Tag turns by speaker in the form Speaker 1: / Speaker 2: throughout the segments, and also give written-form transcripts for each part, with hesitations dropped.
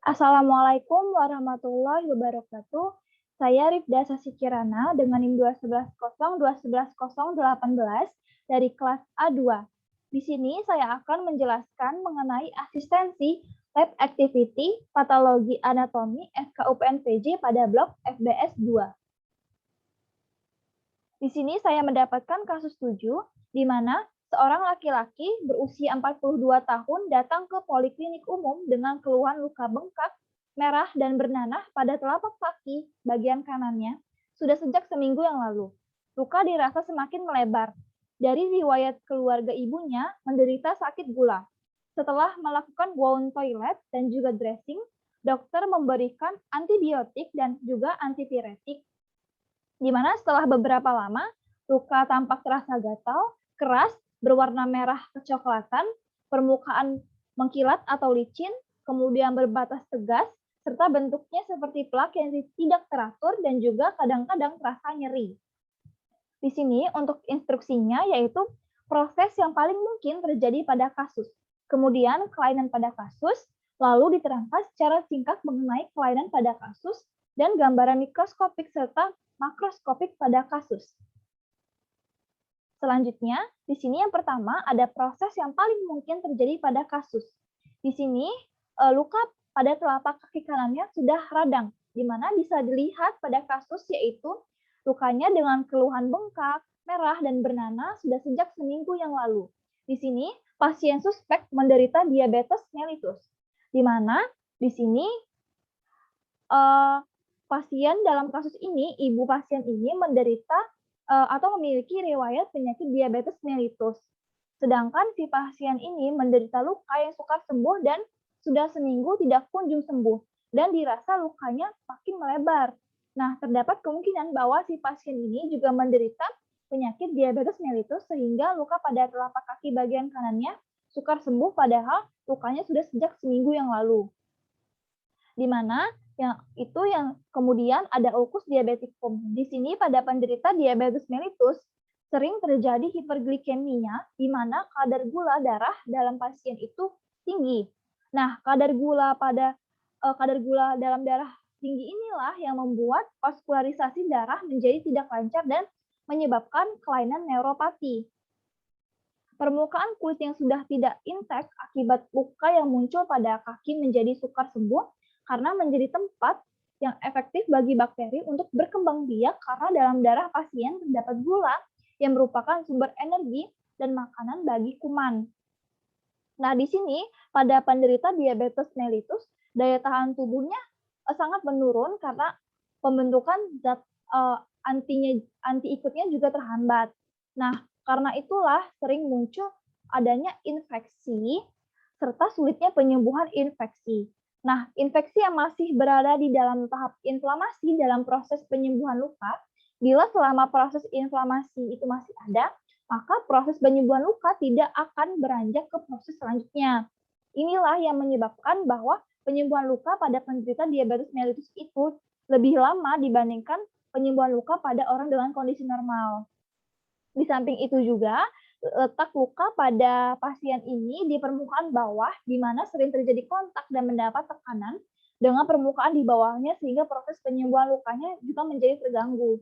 Speaker 1: Assalamualaikum warahmatullahi wabarakatuh. Saya Rifda Sasi Kirana dengan NIM 211021118 dari kelas A2. Di sini saya akan menjelaskan mengenai asistensi lab activity patologi anatomi FKUPN PJ pada blok FBS 2. Di sini saya mendapatkan kasus 7, di mana seorang laki-laki berusia 42 tahun datang ke poliklinik umum dengan keluhan luka bengkak, merah, dan bernanah pada telapak kaki bagian kanannya sudah sejak seminggu yang lalu. Luka dirasa semakin melebar. Dari riwayat keluarga ibunya menderita sakit gula. Setelah melakukan wound toilet dan juga dressing, dokter memberikan antibiotik dan juga antipiretik, di mana setelah beberapa lama, luka tampak terasa gatal, keras, berwarna merah kecoklatan, permukaan mengkilat atau licin, kemudian berbatas tegas, serta bentuknya seperti plak yang tidak teratur dan juga kadang-kadang terasa nyeri. Di sini untuk instruksinya yaitu proses yang paling mungkin terjadi pada kasus, kemudian kelainan pada kasus, lalu diterangkan secara singkat mengenai kelainan pada kasus, dan gambaran mikroskopik serta makroskopik pada kasus. Selanjutnya, di sini yang pertama ada proses yang paling mungkin terjadi pada kasus. Di sini luka pada telapak kaki kanannya sudah radang, di mana bisa dilihat pada kasus yaitu lukanya dengan keluhan bengkak, merah, dan bernanah sudah sejak seminggu yang lalu. Di sini pasien suspek menderita diabetes mellitus, di mana di sini pasien dalam kasus ini, ibu pasien ini menderita atau memiliki riwayat penyakit diabetes mellitus. Sedangkan si pasien ini menderita luka yang sukar sembuh dan sudah seminggu tidak kunjung sembuh dan dirasa lukanya makin melebar. Nah, terdapat kemungkinan bahwa si pasien ini juga menderita penyakit diabetes mellitus sehingga luka pada telapak kaki bagian kanannya sukar sembuh padahal lukanya sudah sejak seminggu yang lalu. Di mana yang kemudian ada ulcus diabeticum. Di sini pada penderita diabetes mellitus sering terjadi hiperglikemia di mana kadar gula darah dalam pasien itu tinggi. Nah, kadar gula dalam darah tinggi inilah yang membuat vaskularisasi darah menjadi tidak lancar dan menyebabkan kelainan neuropati. Permukaan kulit yang sudah tidak intak akibat luka yang muncul pada kaki menjadi sukar sembuh karena menjadi tempat yang efektif bagi bakteri untuk berkembang biak karena dalam darah pasien terdapat gula yang merupakan sumber energi dan makanan bagi kuman. Nah, di sini pada penderita diabetes mellitus, daya tahan tubuhnya sangat menurun karena pembentukan zat anti ikutnya juga terhambat. Nah, karena itulah sering muncul adanya infeksi serta sulitnya penyembuhan infeksi. Nah, infeksi yang masih berada di dalam tahap inflamasi dalam proses penyembuhan luka, bila selama proses inflamasi itu masih ada, maka proses penyembuhan luka tidak akan beranjak ke proses selanjutnya. Inilah yang menyebabkan bahwa penyembuhan luka pada penderita diabetes mellitus itu lebih lama dibandingkan penyembuhan luka pada orang dengan kondisi normal. Di samping itu juga, letak luka pada pasien ini di permukaan bawah, di mana sering terjadi kontak dan mendapat tekanan dengan permukaan di bawahnya sehingga proses penyembuhan lukanya juga menjadi terganggu.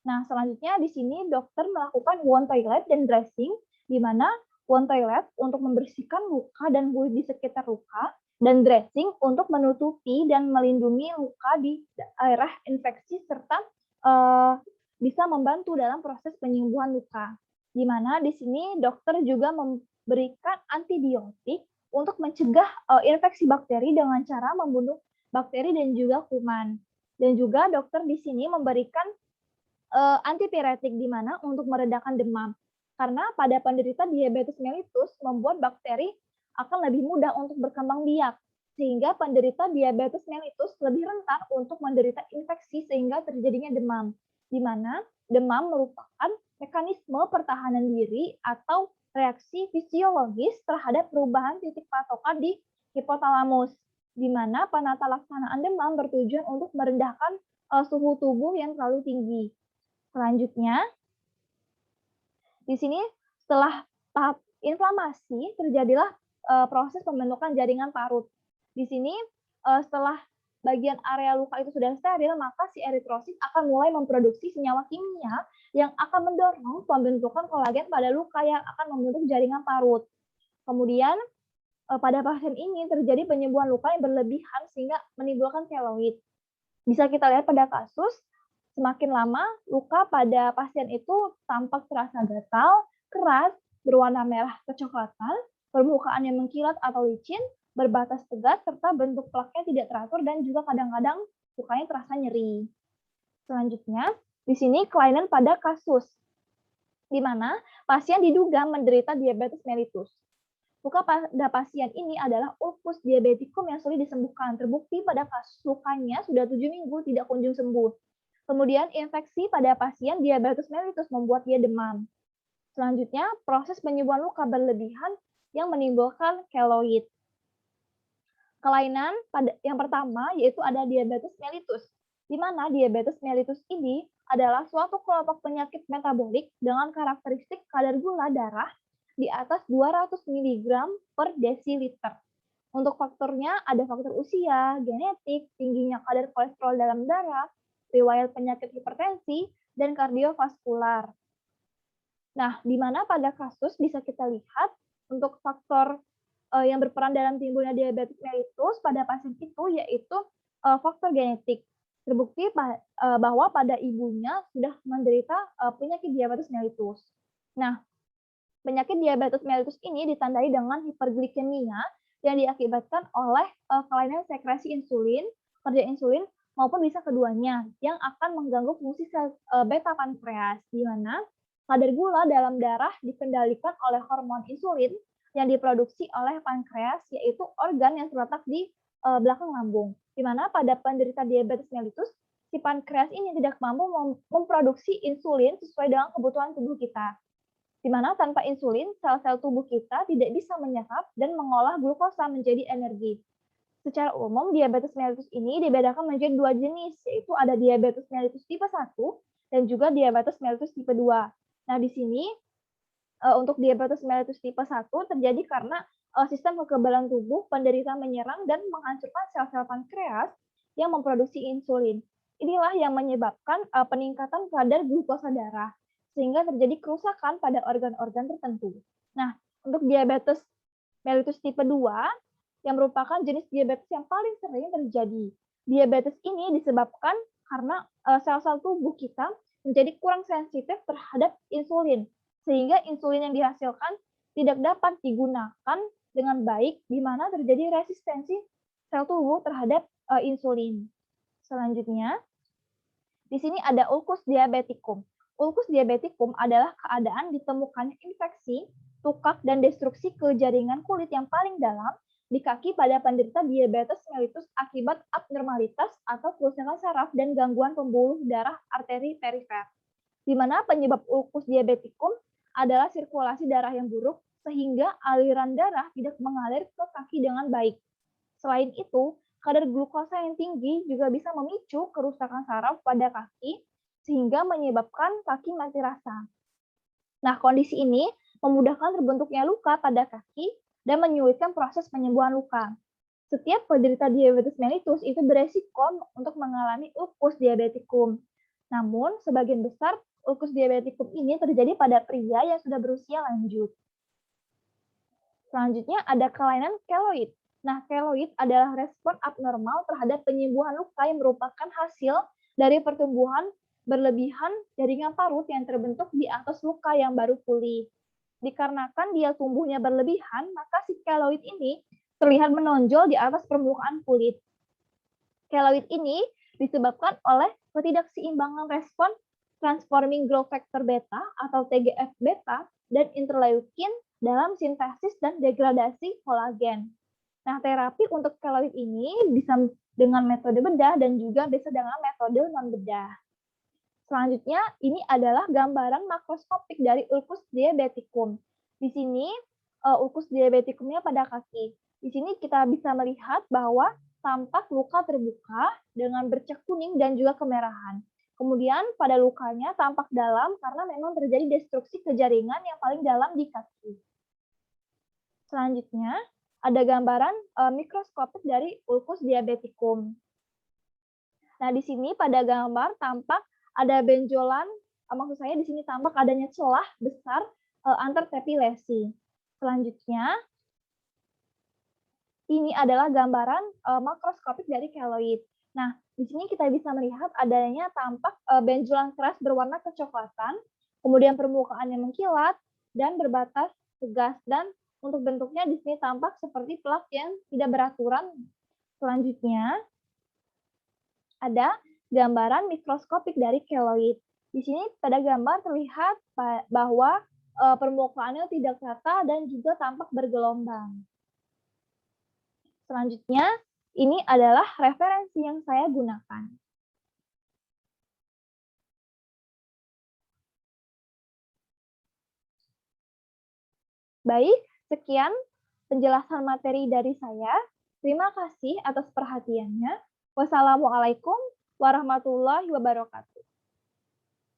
Speaker 1: Nah, selanjutnya di sini dokter melakukan wound toilet dan dressing, di mana wound toilet untuk membersihkan luka dan kulit di sekitar luka, dan dressing untuk menutupi dan melindungi luka di daerah infeksi serta bisa membantu dalam proses penyembuhan luka. Di mana di sini dokter juga memberikan antibiotik untuk mencegah infeksi bakteri dengan cara membunuh bakteri dan juga kuman. Dan juga dokter di sini memberikan antipiretik di mana untuk meredakan demam. Karena pada penderita diabetes mellitus membuat bakteri akan lebih mudah untuk berkembang biak. Sehingga penderita diabetes mellitus lebih rentan untuk menderita infeksi sehingga terjadinya demam. Di mana demam merupakan mekanisme pertahanan diri atau reaksi fisiologis terhadap perubahan titik patokan di hipotalamus, di mana penata laksanaan demam bertujuan untuk merendahkan suhu tubuh yang terlalu tinggi. Selanjutnya, di sini setelah tahap inflamasi terjadilah proses pembentukan jaringan parut. Di sini setelah bagian area luka itu sudah steril, maka si eritrosit akan mulai memproduksi senyawa kimia yang akan mendorong pembentukan kolagen pada luka yang akan membentuk jaringan parut. Kemudian pada pasien ini terjadi penyembuhan luka yang berlebihan sehingga menimbulkan keloid. Bisa kita lihat pada kasus, semakin lama luka pada pasien itu tampak terasa gatal, keras, berwarna merah kecoklatan, permukaan yang mengkilat atau licin, berbatas tegas, serta bentuk plaknya tidak teratur dan juga kadang-kadang lukanya terasa nyeri. Selanjutnya, di sini kelainan pada kasus, di mana pasien diduga menderita diabetes mellitus. Luka pada pasien ini adalah ulcus diabeticum yang sulit disembuhkan. Terbukti pada kasus lukanya sudah 7 minggu tidak kunjung sembuh. Kemudian infeksi pada pasien diabetes mellitus membuat dia demam. Selanjutnya, proses penyembuhan luka berlebihan yang menimbulkan keloid. Kelainan yang pertama yaitu ada diabetes mellitus, di mana diabetes mellitus ini adalah suatu kelompok penyakit metabolik dengan karakteristik kadar gula darah di atas 200 mg per desiliter. Untuk faktornya ada faktor usia, genetik, tingginya kadar kolesterol dalam darah, riwayat penyakit hipertensi, dan kardiovaskular. Nah, di mana pada kasus bisa kita lihat untuk faktor yang berperan dalam timbulnya diabetes mellitus pada pasien itu yaitu faktor genetik. Terbukti bahwa pada ibunya sudah menderita penyakit diabetes mellitus. Nah, penyakit diabetes mellitus ini ditandai dengan hiperglikemia yang diakibatkan oleh kelainan sekresi insulin, kerja insulin, maupun bisa keduanya yang akan mengganggu fungsi sel beta pankreas, di mana kadar gula dalam darah dikendalikan oleh hormon insulin yang diproduksi oleh pankreas, yaitu organ yang terletak di belakang lambung. Di mana pada penderita diabetes mellitus, si pankreas ini tidak mampu memproduksi insulin sesuai dengan kebutuhan tubuh kita. Di mana tanpa insulin, sel-sel tubuh kita tidak bisa menyerap dan mengolah glukosa menjadi energi. Secara umum, diabetes mellitus ini dibedakan menjadi 2 jenis, yaitu ada diabetes mellitus tipe 1 dan juga diabetes mellitus tipe 2. Nah, di sini untuk diabetes mellitus tipe 1 terjadi karena sistem kekebalan tubuh penderita menyerang dan menghancurkan sel-sel pankreas yang memproduksi insulin. Inilah yang menyebabkan peningkatan kadar glukosa darah, sehingga terjadi kerusakan pada organ-organ tertentu. Nah, untuk diabetes mellitus tipe 2, yang merupakan jenis diabetes yang paling sering terjadi. Diabetes ini disebabkan karena sel-sel tubuh kita menjadi kurang sensitif terhadap insulin, sehingga insulin yang dihasilkan tidak dapat digunakan dengan baik, di mana terjadi resistensi sel tubuh terhadap insulin. Selanjutnya, di sini ada ulcus diabeticum. Ulcus diabeticum adalah keadaan ditemukannya infeksi, tukak, dan destruksi ke jaringan kulit yang paling dalam di kaki pada penderita diabetes mellitus akibat abnormalitas atau kerusakan saraf dan gangguan pembuluh darah arteri perifer. Di mana penyebab ulcus diabeticum adalah sirkulasi darah yang buruk sehingga aliran darah tidak mengalir ke kaki dengan baik. Selain itu, kadar glukosa yang tinggi juga bisa memicu kerusakan saraf pada kaki sehingga menyebabkan kaki mati rasa. Nah, kondisi ini memudahkan terbentuknya luka pada kaki dan menyulitkan proses penyembuhan luka. Setiap penderita diabetes mellitus itu beresiko untuk mengalami ulcus diabeticum. Namun, sebagian besar ulcus diabeticum ini terjadi pada pria yang sudah berusia lanjut. Selanjutnya ada kelainan keloid. Nah, keloid adalah respon abnormal terhadap penyembuhan luka yang merupakan hasil dari pertumbuhan berlebihan jaringan parut yang terbentuk di atas luka yang baru pulih. Dikarenakan dia tumbuhnya berlebihan, maka si keloid ini terlihat menonjol di atas permukaan kulit. Keloid ini disebabkan oleh ketidakseimbangan respon transforming growth factor beta atau TGF-beta dan interleukin dalam sintesis dan degradasi kolagen. Nah, terapi untuk keloid ini bisa dengan metode bedah dan juga bisa dengan metode non-bedah. Selanjutnya, ini adalah gambaran makroskopik dari ulcus diabeticum. Di sini, ulcus diabeticumnya pada kaki. Di sini kita bisa melihat bahwa tampak luka terbuka dengan bercak kuning dan juga kemerahan. Kemudian pada lukanya tampak dalam karena memang terjadi destruksi ke jaringan yang paling dalam di kaki. Selanjutnya, ada gambaran mikroskopik dari ulkus diabeticum. Nah, di sini pada gambar tampak ada benjolan, maksud saya di sini tampak adanya celah besar antar tepi lesi. Selanjutnya, ini adalah gambaran makroskopik dari keloid. Nah, di sini kita bisa melihat adanya tampak benjolan keras berwarna kecoklatan, kemudian permukaannya mengkilat dan berbatas tegas, dan untuk bentuknya di sini tampak seperti plak yang tidak beraturan. Selanjutnya, ada gambaran mikroskopik dari keloid. Di sini pada gambar terlihat bahwa permukaannya tidak rata dan juga tampak bergelombang. Selanjutnya, ini adalah referensi yang saya gunakan. Baik, sekian penjelasan materi dari saya. Terima kasih atas perhatiannya. Wassalamualaikum warahmatullahi wabarakatuh.